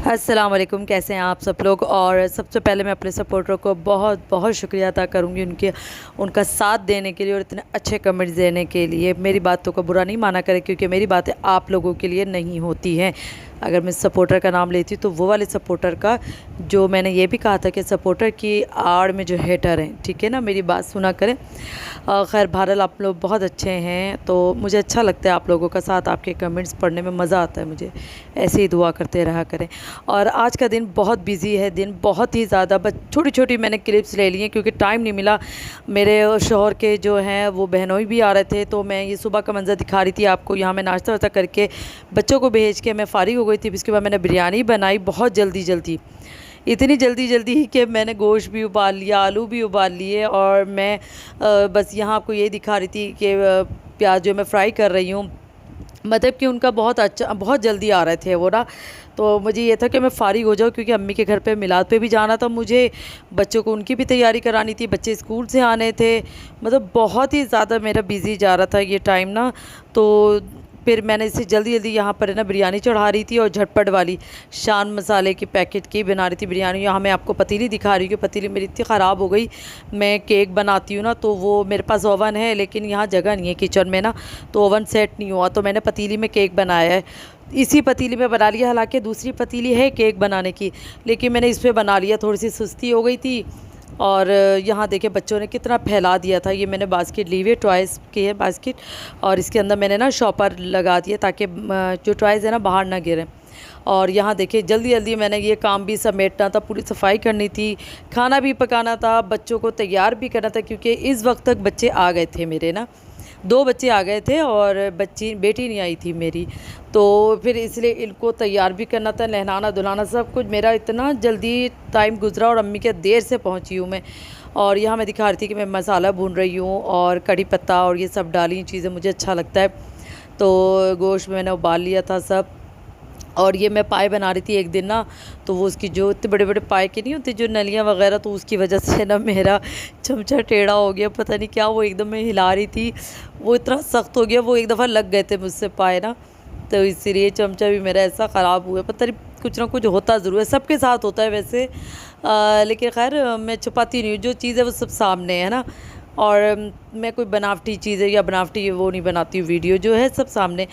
अस्सलाम वालेकुम, कैसे हैं आप सब लोग। और सबसे पहले मैं अपने सपोर्टर को बहुत बहुत शुक्रिया अदा करूँगी उनका साथ देने के लिए और इतने अच्छे कमेंट्स देने के लिए। मेरी बातों को बुरा नहीं माना करें, क्योंकि मेरी बातें आप लोगों के लिए नहीं होती हैं। अगर मैं सपोर्टर का नाम लेती तो वो वाले सपोर्टर का, जो मैंने ये भी कहा था कि सपोर्टर की आड़ में जो हेटर हैं, ठीक है ना, मेरी बात सुना करें। खैर बहरहाल आप लोग बहुत अच्छे हैं, तो मुझे अच्छा लगता है आप लोगों का साथ, आपके कमेंट्स पढ़ने में मज़ा आता है मुझे। ऐसे ही दुआ करते रहा करें। और आज का दिन बहुत बिजी है, दिन बहुत ही ज़्यादा, बस छोटी छोटी मैंने क्लिप्स ले ली हैं क्योंकि टाइम नहीं मिला। मेरे शौहर के जो हैं वो बहनोई भी आ रहे थे, तो मैं ये सुबह का मंज़र दिखा रही थी आपको। यहाँ मैं नाश्ता वाश्ता करके बच्चों को भेज के मैं फ़ारिग हो गई थी। उसके बाद मैंने बिरयानी बनाई बहुत जल्दी जल्दी, इतनी जल्दी जल्दी कि मैंने गोश्त भी उबाल लिया, आलू भी उबाल लिए, और मैं बस यहाँ आपको ये दिखा रही थी कि प्याज जो मैं फ्राई कर रही हूँ, मतलब कि उनका बहुत अच्छा, बहुत जल्दी आ रहे थे वो ना। तो मुझे ये था कि मैं फ़ारिग हो जाऊँ, क्योंकि अम्मी के घर पे मिलाद पे भी जाना था मुझे, बच्चों को उनकी भी तैयारी करानी थी, बच्चे स्कूल से आने थे। मतलब बहुत ही ज़्यादा मेरा बिज़ी जा रहा था ये टाइम ना। तो फिर मैंने इसे जल्दी जल्दी यहाँ पर है ना बिरयानी चढ़ा रही थी, और झटपट वाली शान मसाले की पैकेट की बना रही थी बिरयानी। यहाँ मैं आपको पतीली दिखा रही हूँ कि पतीली मेरी इतनी ख़राब हो गई। मैं केक बनाती हूँ ना, तो वो मेरे पास ओवन है, लेकिन यहाँ जगह नहीं है किचन में ना, तो ओवन सेट नहीं हुआ, तो मैंने पतीली में केक बनाया है। इसी पतीली में बना लिया, हालांकि दूसरी पतीली है केक बनाने की, लेकिन मैंने इस पर बना लिया। थोड़ी सी सुस्ती हो गई थी। और यहाँ देखिए बच्चों ने कितना फैला दिया था। ये मैंने बास्केट ली हुई है, टॉयज़ की है बास्केट, और इसके अंदर मैंने ना शॉपर लगा दिया ताकि जो टॉयज़ है ना बाहर ना गिरें। और यहाँ देखिए जल्दी जल्दी मैंने ये काम भी समेटना था, पूरी सफाई करनी थी, खाना भी पकाना था, बच्चों को तैयार भी करना था, क्योंकि इस वक्त तक बच्चे आ गए थे मेरे ना, 2 बच्चे आ गए थे और बेटी नहीं आई थी मेरी। तो फिर इसलिए इनको तैयार भी करना था, नहलाना धुलाना सब कुछ। मेरा इतना जल्दी टाइम गुजरा, और अम्मी के देर से पहुंची हूँ मैं। और यहाँ मैं दिखा रही थी कि मैं मसाला भून रही हूँ, और कड़ी पत्ता और ये सब डाली चीज़ें मुझे अच्छा लगता है। तो गोश्त मैंने उबाल लिया था सब। और ये मैं पाए बना रही थी एक दिन ना, तो वो उसकी जो इतने बड़े बड़े पाए के नहीं होते जो नलियाँ वगैरह, तो उसकी वजह से ना मेरा चमचा टेढ़ा हो गया, पता नहीं क्या। वो एकदम मैं हिला रही थी, वो इतना सख्त हो गया, वो एक दफ़ा लग गए थे मुझसे पाए ना, तो इसीलिए चमचा भी मेरा ऐसा ख़राब हुआ। पता नहीं कुछ ना कुछ होता ज़रूर है, सबके साथ होता है वैसे। लेकिन खैर मैं छुपाती नहीं हूँ, जो चीज़ है वो सब सामने है ना। और मैं कोई बनावटी चीज़ें या बनावटी वो नहीं बनाती हूँ, वीडियो जो है सब सामने।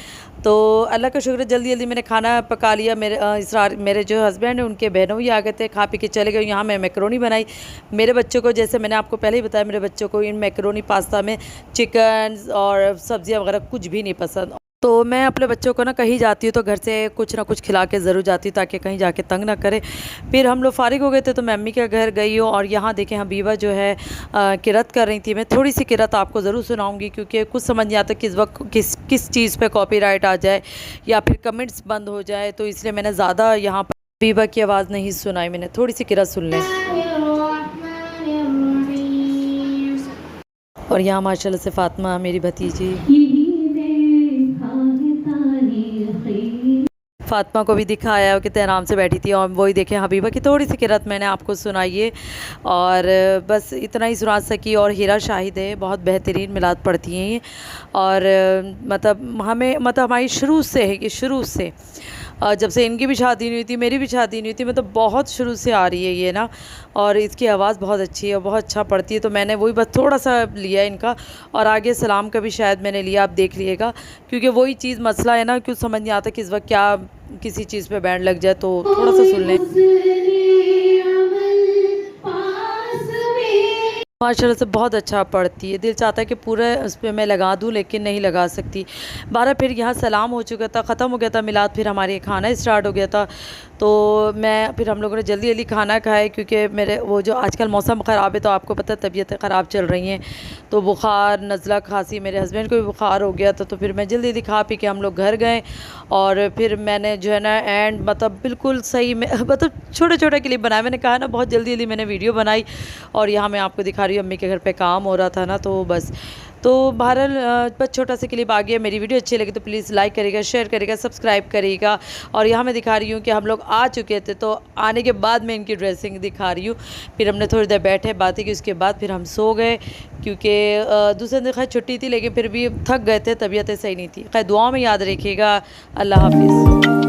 तो अल्लाह का शुक्र है जल्दी जल्दी मैंने खाना पका लिया। मेरे जो हस्बैंड हैं उनके बहनों भी आ गए थे, खा पी के चले गए। यहाँ मैं मैकरोनी बनाई मेरे बच्चों को, जैसे मैंने आपको पहले ही बताया, मेरे बच्चों को इन मैकरोनी पास्ता में चिकन और सब्ज़ियाँ वगैरह कुछ भी नहीं पसंद। तो मैं अपने बच्चों को ना कहीं जाती हूँ तो घर से कुछ ना कुछ खिला के ज़रूर जाती हूँ, ताकि कहीं जाके तंग ना करे। फिर हम लोग फ़ारिग हो गए थे, तो मैं अम्मी के घर गई हूँ। और यहाँ देखें हबीबा जो है किरत कर रही थी। मैं थोड़ी सी किरत आपको ज़रूर सुनाऊँगी, क्योंकि कुछ समझ नहीं आता किस वक्त किस चीज़ पे कॉपीराइट आ जाए या फिर कमेंट्स बंद हो जाए, तो इसलिए मैंने ज़्यादा यहाँ पर हबीबा की आवाज़ नहीं सुनाई। मैंने थोड़ी सी किरत सुन लें। और यहाँ माशाल्लाह से फ़ातिमा मेरी भतीजी, फ़ातिमा को भी दिखाया कि आराम से बैठी थी। और वही देखें हबीबा की थोड़ी सी किरत मैंने आपको सुनाई है, और बस इतना ही सुना सकी। और हीरा शाहिद है, बहुत बेहतरीन मिलाद पढ़ती हैं ये। और मतलब हमारी शुरू से है, ये शुरू से जब से इनकी भी शादी नहीं हुई थी, मेरी भी शादी नहीं हुई थी, मतलब बहुत शुरू से आ रही है ये ना। और इसकी आवाज़ बहुत अच्छी है और बहुत अच्छा पढ़ती है, तो मैंने वही बस थोड़ा सा लिया इनका। और आगे सलाम का भी शायद मैंने लिया, आप देख लीजिएगा, क्योंकि वही चीज़ मसला है ना, क्यों समझ नहीं आता किस वक्त क्या किसी चीज़ पे बैंड लग जाए। तो थोड़ा सा सुन लें। माशाल्लाह से बहुत अच्छा पढ़ती है, दिल चाहता है कि पूरा उस पर मैं लगा दूँ, लेकिन नहीं लगा सकती। 12 फिर यहाँ सलाम हो चुका था, ख़त्म हो गया था मिलाद, फिर हमारे खाना स्टार्ट हो गया था। तो फिर हम लोगों ने जल्दी जल्दी खाना खाए, क्योंकि मेरे वो जो आजकल मौसम ख़राब है, तो आपको पता है तबीयतें ख़राब चल रही हैं, तो बुखार नज़ला खांसी, मेरे हस्बैंड को भी बुखार हो गया था। तो फिर मैं जल्दी जल्दी खा पी के हम लोग घर गए। और फिर मैंने जो है ना एंड मतलब बिल्कुल सही में मतलब छोटे छोटे क्लिप बनाए। मैंने कहा ना बहुत जल्दी जल्दी मैंने वीडियो बनाई। और यहाँ मैं आपको दिखा रही हूँ, अम्मी के घर पे काम हो रहा था ना, तो बस। तो बहरहाल बस छोटा सा क्लिप आ गया। मेरी वीडियो अच्छी लगी तो प्लीज़ लाइक करिएगा, शेयर करिएगा, सब्सक्राइब करिएगा। और यहाँ मैं दिखा रही हूँ कि हम लोग आ चुके थे, तो आने के बाद मैं इनकी ड्रेसिंग दिखा रही हूँ। फिर हमने थोड़ी देर बैठे बातें की, उसके बाद फिर हम सो गए, क्योंकि दूसरे दिन खैर छुट्टी थी, लेकिन फिर भी थक गए थे, तबीयतें सही नहीं थी। खैर दुआ में याद रखिएगा। अल्लाह हाफिज़।